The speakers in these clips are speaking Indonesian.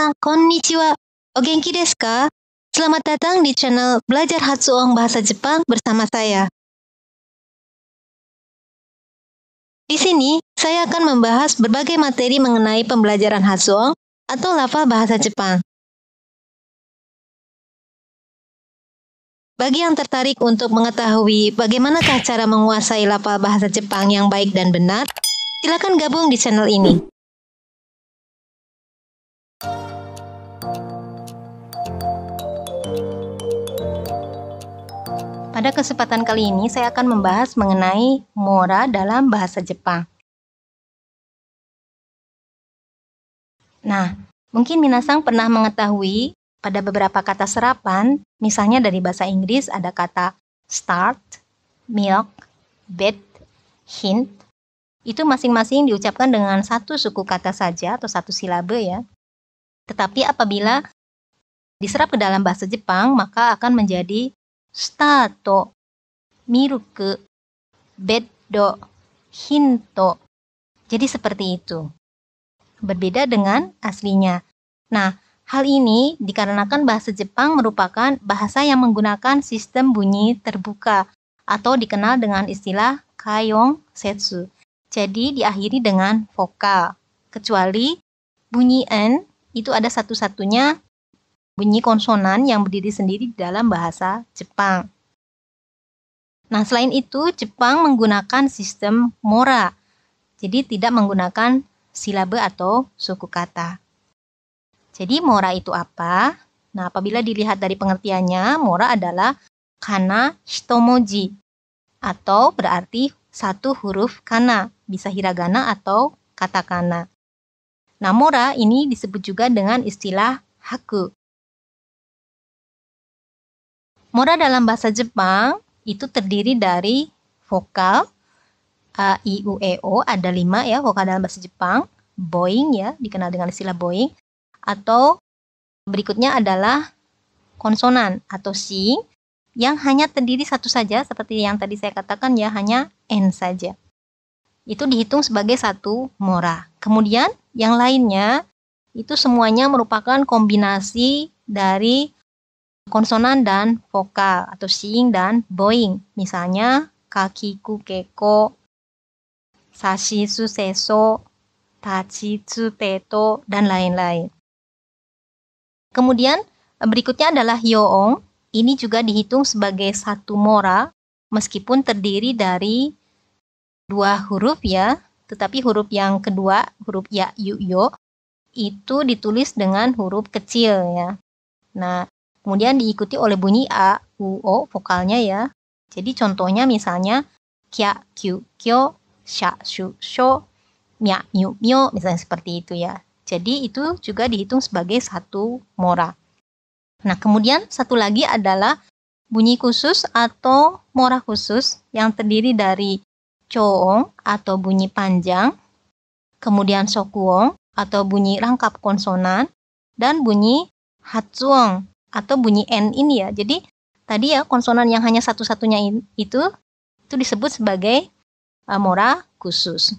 Minasan, konnichiwa. O genki desu ka? Selamat datang di channel Belajar Hatsuong Bahasa Jepang bersama saya. Di sini, saya akan membahas berbagai materi mengenai pembelajaran Hatsuong atau lafal bahasa Jepang. Bagi yang tertarik untuk mengetahui bagaimanakah cara menguasai lafal bahasa Jepang yang baik dan benar, silakan gabung di channel ini. Pada kesempatan kali ini, saya akan membahas mengenai mora dalam bahasa Jepang. Nah, mungkin minasang pernah mengetahui pada beberapa kata serapan, misalnya dari bahasa Inggris ada kata start, milk, bed, hint. Itu masing-masing diucapkan dengan satu suku kata saja atau satu silabe ya. Tetapi apabila diserap ke dalam bahasa Jepang, maka akan menjadi start, milk, beddo, hinto. Jadi seperti itu. Berbeda dengan aslinya. Nah, hal ini dikarenakan bahasa Jepang merupakan bahasa yang menggunakan sistem bunyi terbuka atau dikenal dengan istilah kayong setsu. Jadi diakhiri dengan vokal. Kecuali bunyi n itu ada satu-satunya bunyi konsonan yang berdiri sendiri di dalam bahasa Jepang. Nah, selain itu, Jepang menggunakan sistem mora. Jadi tidak menggunakan silabe atau suku kata. Jadi mora itu apa? Nah, apabila dilihat dari pengertiannya, mora adalah kana hitomoji atau berarti satu huruf kana, bisa hiragana atau katakana. Nah, mora ini disebut juga dengan istilah haku. Mora dalam bahasa Jepang itu terdiri dari vokal a, i, u, e, o, ada 5 ya vokal dalam bahasa Jepang, boing ya, dikenal dengan istilah boing, atau berikutnya adalah konsonan atau shing yang hanya terdiri satu saja seperti yang tadi saya katakan ya, hanya n saja. Itu dihitung sebagai satu mora. Kemudian yang lainnya itu semuanya merupakan kombinasi dari konsonan dan vokal atau shing dan boing. Misalnya kakiku keko, sashisu seso, tachitsu teto, dan lain-lain. Kemudian berikutnya adalah hyoong. Ini juga dihitung sebagai satu mora meskipun terdiri dari 2 huruf ya. Tetapi huruf yang kedua, huruf ya, yu, yo, itu ditulis dengan huruf kecil ya. Nah, kemudian diikuti oleh bunyi a, u, o, vokalnya ya. Jadi contohnya misalnya kya, kyu, kyo, sha, shu, sho, mya, myu, myo, misalnya seperti itu ya. Jadi itu juga dihitung sebagai satu mora. Nah, kemudian satu lagi adalah bunyi khusus atau mora khusus yang terdiri dari choong atau bunyi panjang, kemudian sokuong atau bunyi rangkap konsonan, dan bunyi hatsuong atau bunyi n ini ya. Jadi tadi ya konsonan yang hanya satu-satunya itu disebut sebagai mora khusus.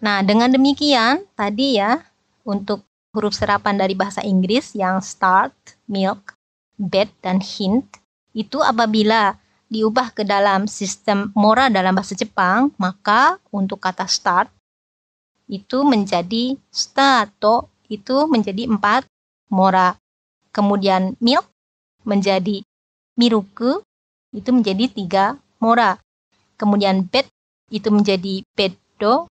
Nah, dengan demikian tadi ya untuk huruf serapan dari bahasa Inggris yang start, milk, bed, dan hint itu apabila diubah ke dalam sistem mora dalam bahasa Jepang, maka untuk kata start itu menjadi stato, itu menjadi 4 mora. Kemudian milk menjadi miruku, itu menjadi 3 mora. Kemudian bed itu menjadi beddo,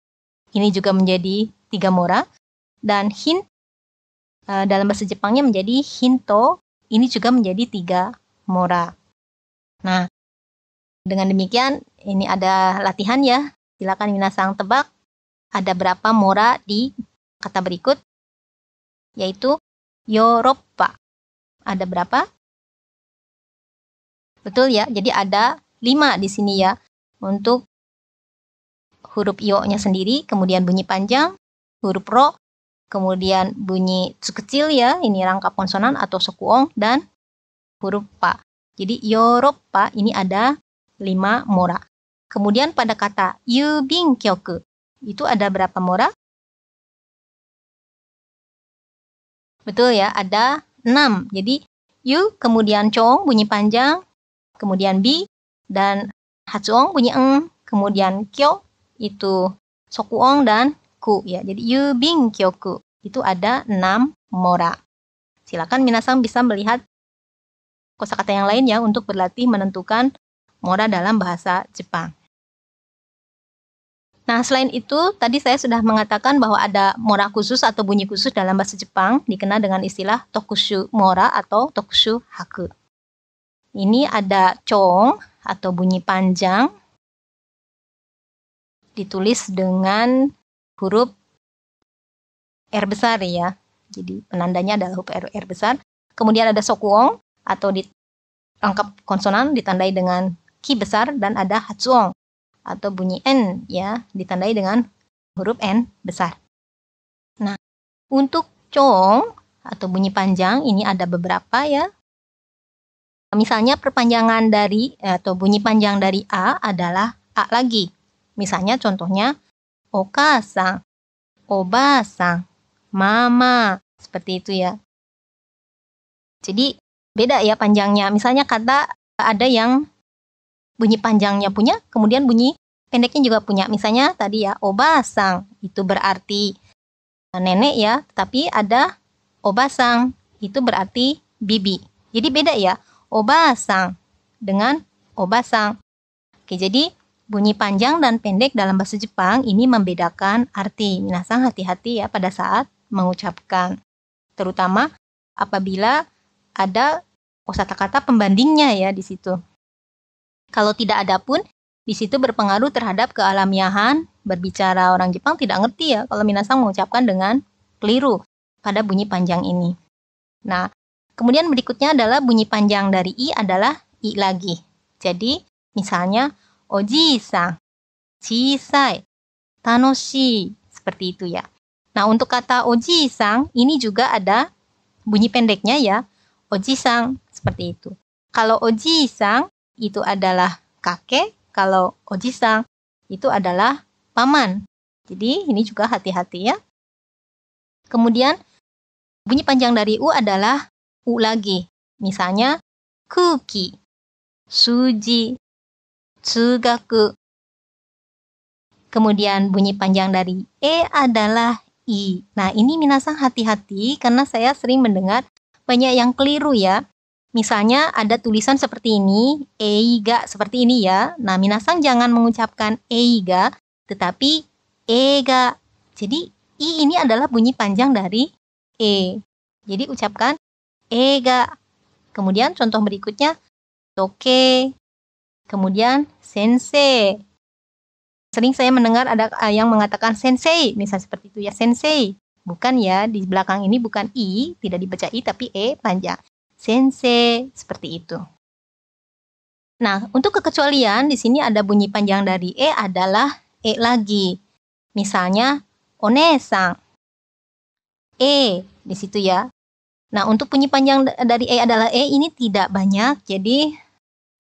ini juga menjadi 3 mora. Dan hint dalam bahasa Jepangnya menjadi hinto, ini juga menjadi 3 mora. Nah, dengan demikian ini ada latihan ya. Silakan minasang tebak ada berapa mora di kata berikut, yaitu Eropa. Ada berapa? Betul ya, jadi ada 5 di sini ya. Untuk huruf io-nya sendiri, kemudian bunyi panjang, huruf ro, kemudian bunyi kecil ya, ini rangkap konsonan atau sokuong, dan huruf pa. Jadi Eropa ini ada 5 mora. Kemudian pada kata yubingkyoku, itu ada berapa mora? Betul ya, ada 6. Jadi yu, kemudian chong bunyi panjang, kemudian bi, dan hatsuong bunyi eng, kemudian kyo itu sokuong dan ku ya. Jadi yu bing kyoku itu ada 6 mora. Silakan minasang bisa melihat kosakata yang lain ya untuk berlatih menentukan mora dalam bahasa Jepang. Nah, selain itu, tadi saya sudah mengatakan bahwa ada mora khusus atau bunyi khusus dalam bahasa Jepang, dikenal dengan istilah tokushu mora atau tokushu haku. Ini ada chong atau bunyi panjang, ditulis dengan huruf R besar ya. Jadi penandanya adalah huruf R besar. Kemudian ada sokuong atau di rangkap konsonan ditandai dengan ki besar, dan ada hatsuong atau bunyi N ya, ditandai dengan huruf N besar. Nah, untuk chong atau bunyi panjang ini ada beberapa ya. Misalnya perpanjangan dari atau bunyi panjang dari A adalah A lagi. Misalnya contohnya okasang, obasang, mama, seperti itu ya. Jadi beda ya panjangnya. Misalnya kata ada yang bunyi panjangnya punya, kemudian bunyi pendeknya juga punya. Misalnya tadi ya, obasang, itu berarti nenek ya, tapi ada obasang, itu berarti bibi. Jadi beda ya, obasang dengan obasang. Oke, jadi bunyi panjang dan pendek dalam bahasa Jepang ini membedakan arti. Minasang hati-hati ya pada saat mengucapkan. Terutama apabila ada kosakata pembandingnya ya di situ. Kalau tidak ada pun, di situ berpengaruh terhadap kealamiahan berbicara. Orang Jepang tidak ngerti ya kalau minasang mengucapkan dengan keliru pada bunyi panjang ini. Nah, kemudian berikutnya adalah bunyi panjang dari i adalah i lagi. Jadi, misalnya oji-san, chisai, tanoshii, seperti itu ya. Nah, untuk kata oji-san ini juga ada bunyi pendeknya ya, oji-san, seperti itu. Kalau oji-san itu adalah kakek, kalau oji-san itu adalah paman. Jadi ini juga hati-hati ya. Kemudian bunyi panjang dari u adalah u lagi. Misalnya kuki, suji, tsugaku. Kemudian bunyi panjang dari e adalah i. Nah, ini minasang hati-hati karena saya sering mendengar banyak yang keliru ya. Misalnya ada tulisan seperti ini, eiga seperti ini ya. Nah, minasang jangan mengucapkan eiga, tetapi ega. Jadi, i ini adalah bunyi panjang dari e. Jadi, ucapkan ega. Kemudian contoh berikutnya, toke. Kemudian, sensei. Sering saya mendengar ada yang mengatakan sensei, misalnya seperti itu ya, sensei. Bukan ya, di belakang ini bukan i, tidak dibaca i, tapi e panjang. Sensei, seperti itu. Nah, untuk kekecualian di sini ada bunyi panjang dari e adalah e lagi. Misalnya onesang, e di situ ya. Nah, untuk bunyi panjang dari e adalah e ini tidak banyak, jadi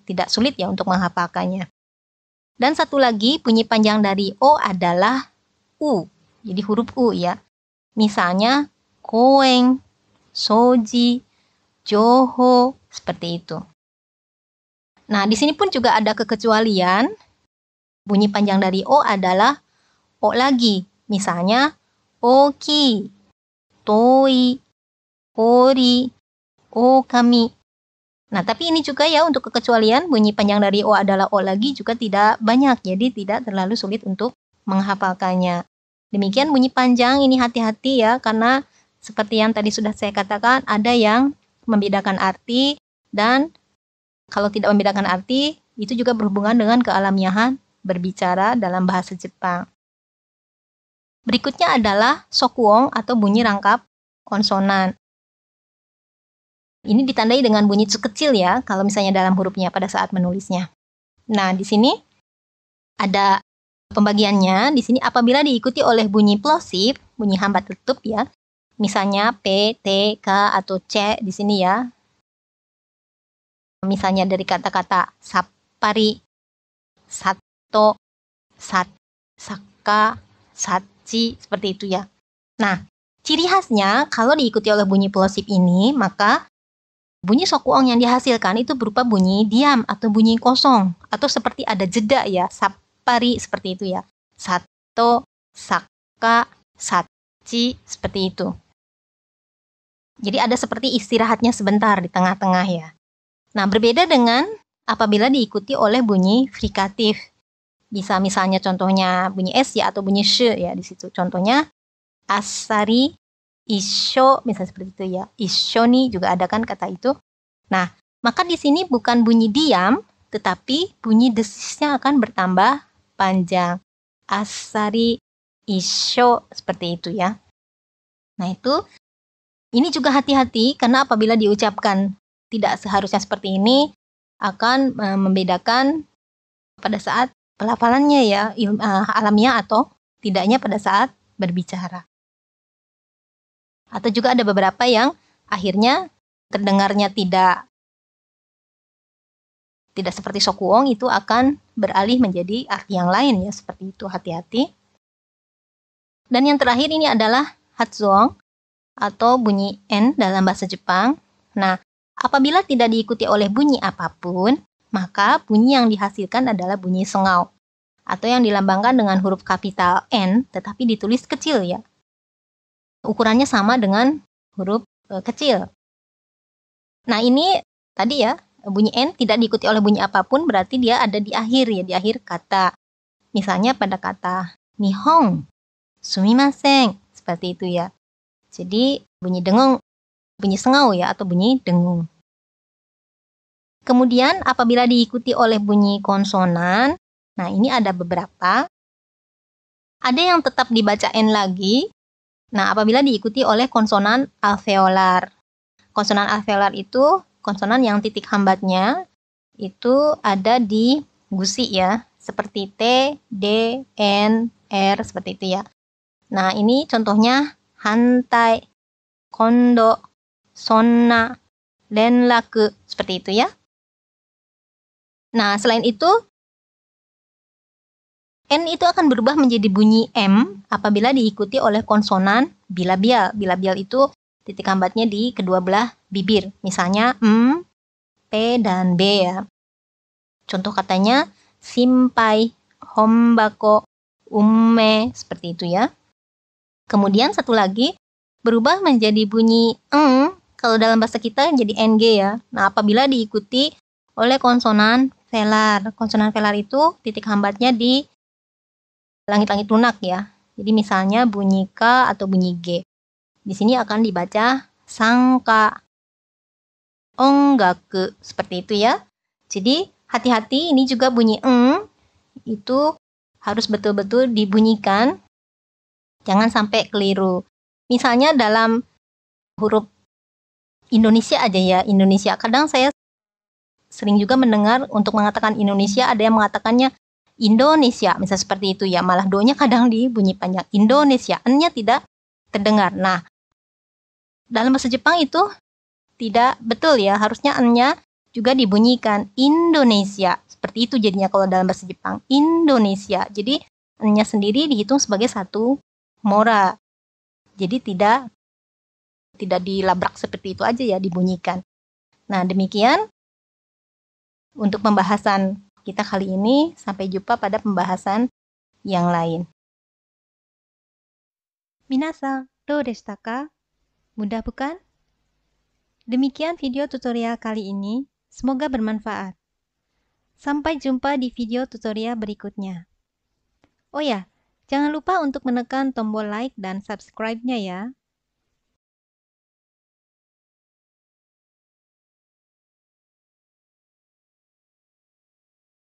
tidak sulit ya untuk menghafalkannya. Dan satu lagi bunyi panjang dari o adalah u, jadi huruf u ya. Misalnya koeng, soji, joho, seperti itu. Nah, di sini pun juga ada kekecualian. Bunyi panjang dari o adalah o lagi. Misalnya oki, toi, ori, okami. Nah, tapi ini juga ya untuk kekecualian bunyi panjang dari o adalah o lagi juga tidak banyak. Jadi tidak terlalu sulit untuk menghafalkannya. Demikian bunyi panjang ini hati-hati ya karena seperti yang tadi sudah saya katakan ada yang membedakan arti, dan kalau tidak membedakan arti, itu juga berhubungan dengan kealamiahan berbicara dalam bahasa Jepang. Berikutnya adalah sokuong atau bunyi rangkap konsonan. Ini ditandai dengan bunyi kecil ya, kalau misalnya dalam hurufnya pada saat menulisnya. Nah, di sini ada pembagiannya. Di sini apabila diikuti oleh bunyi plosif, bunyi hambat tutup ya, misalnya P, T, K, atau C di sini ya. Misalnya dari kata-kata sappari, sato, saka, sachi, seperti itu ya. Nah, Ciri khasnya kalau diikuti oleh bunyi plosif ini, maka bunyi sokuong yang dihasilkan itu berupa bunyi diam atau bunyi kosong, atau seperti ada jeda ya, sappari seperti itu ya. Sato, sakka, sachi, seperti itu. Jadi ada seperti istirahatnya sebentar di tengah-tengah ya. Nah, berbeda dengan apabila diikuti oleh bunyi frikatif. Bisa misalnya contohnya bunyi S ya atau bunyi sh ya di situ. Contohnya asari, isho, misalnya seperti itu ya. Ishoni juga ada kan kata itu. Nah, maka di sini bukan bunyi diam, tetapi bunyi desisnya akan bertambah panjang. Asari, isho, seperti itu ya. Nah, ini juga hati-hati karena apabila diucapkan tidak seharusnya seperti ini, akan membedakan pada saat pelafalannya ya, alamiah atau tidaknya pada saat berbicara. Atau juga ada beberapa yang akhirnya terdengarnya tidak seperti sokuong, itu akan beralih menjadi arti yang lain ya, seperti itu, hati-hati. Dan yang terakhir ini adalah hatsuong atau bunyi N dalam bahasa Jepang. Nah, apabila tidak diikuti oleh bunyi apapun, maka bunyi yang dihasilkan adalah bunyi sengau atau yang dilambangkan dengan huruf kapital N tetapi ditulis kecil ya. Ukurannya sama dengan huruf kecil. Nah, ini tadi ya, bunyi N tidak diikuti oleh bunyi apapun berarti dia ada di akhir ya, di akhir kata. Misalnya pada kata Nihong, sumimasen, seperti itu ya. Jadi bunyi dengung, bunyi sengau ya atau bunyi dengung. Kemudian apabila diikuti oleh bunyi konsonan, nah ini ada beberapa. Ada yang tetap dibaca N lagi. Nah, apabila diikuti oleh konsonan alveolar. Konsonan alveolar itu konsonan yang titik hambatnya itu ada di gusi ya, seperti T, D, N, R, seperti itu ya. Nah, ini contohnya hantai, kondo, sonna, renraku, seperti itu ya. Nah, selain itu, N itu akan berubah menjadi bunyi M apabila diikuti oleh konsonan bilabial. Bilabial itu titik hambatnya di kedua belah bibir. Misalnya P, dan B ya. Contoh katanya simpai, hombako, umme, seperti itu ya. Kemudian satu lagi berubah menjadi bunyi kalau dalam bahasa kita jadi NG ya. Nah, apabila diikuti oleh konsonan velar. Konsonan velar itu titik hambatnya di langit-langit lunak ya. Jadi misalnya bunyi K atau bunyi G. Di sini akan dibaca sangka, ongaku, seperti itu ya. Jadi hati-hati, ini juga bunyi itu harus betul-betul dibunyikan. Jangan sampai keliru. Misalnya dalam huruf Indonesia aja ya, Indonesia. Kadang saya sering juga mendengar untuk mengatakan Indonesia, ada yang mengatakannya Indonesia, misalnya seperti itu ya, malah do-nya kadang dibunyi panjang, Indonesia, n-nya tidak terdengar. Nah, dalam bahasa Jepang itu tidak betul ya, harusnya n-nya juga dibunyikan Indonesia, seperti itu jadinya kalau dalam bahasa Jepang, Indonesia. Jadi n-nya sendiri dihitung sebagai satu mora, jadi tidak dilabrak seperti itu aja ya, dibunyikan. Nah, demikian untuk pembahasan kita kali ini. Sampai jumpa pada pembahasan yang lain. Minasan, do deshita ka? Mudah bukan? Demikian video tutorial kali ini. Semoga bermanfaat. Sampai jumpa di video tutorial berikutnya. Oh ya, jangan lupa untuk menekan tombol like dan subscribe-nya ya.